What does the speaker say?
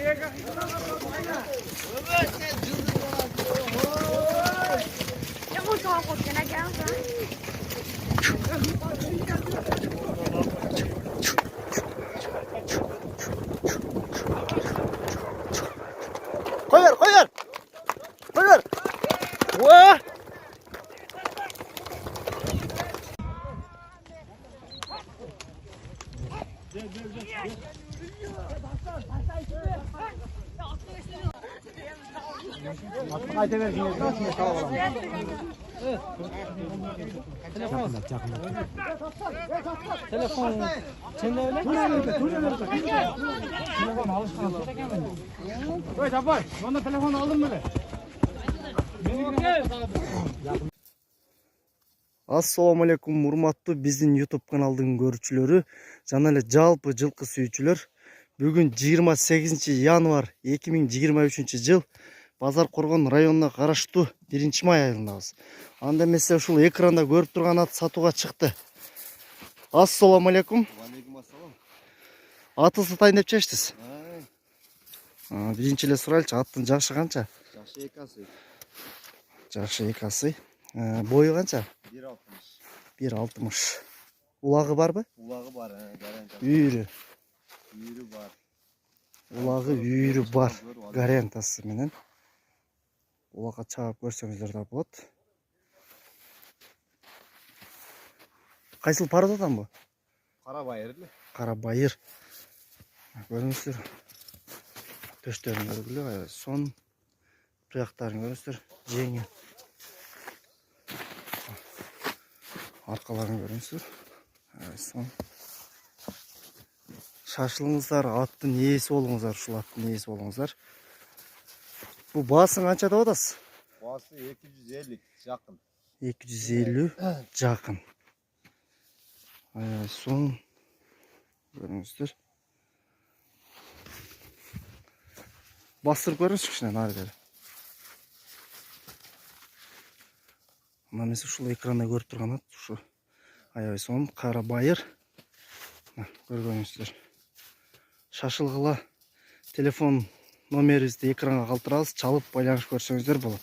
Koy ver. Koy ver. Vah! Haydi ver şimdi. Telefon. Sen de öyle mi? Telefon alışkan. Koy Cabbar. Bana telefon aldın mı? Assalamu alaikum урматтуу биздин YouTube каналдын көрүүчүлөрү жана эле жалпы жылкы сүйүүчүлөр. Бүгүн 28 январь 2023 жыл Базар Коргон районуна караштуу 1-май айылындабыз. Анда эмесе ушул экранда көрүп турган ат сатууга чыкты. Ассаламу алейкум. Алейкум ассалам. Аты сатайын деп чечтиз. Биринчи эле сурайлычы, аттын жашы канча? Жашы 2 асый. Жашы 2 асый. Бою канча? 1.60. 1.60. Улагы барбы? Улагы бар, гарантия. Үйрү. Үйрү бар. Улагы үйрү бар. Гарантиясы менен. Улага чаап көрсөңүздөр да болот. Кайсыл пародадан бу? Кара байыр эле. Кара байыр. Көрүңүздөр. Төштөрүн көргүлө, сон туяктарын көрүңүздөр. Жеңил. Аркаларын көрүңүздөр. Сон. Шашылыңыздар, аттын ээси болуңуздар, ушул аттын ээси болуңуздар. Бу баасын канча деп атасыз? Баасы 250 жакын. 250 жакын. Сон көрүңүздөр. Бастырып көрүңүз кичине ары бери. Мына эмес ушул экранда көрүп турган ат ушу. Аябай сон кара байыр. Көргөнүңүздөр. Шашылгыла телефон номерибизди экранга калтырабыз, чалып байланышып көрсөңүздөр болот.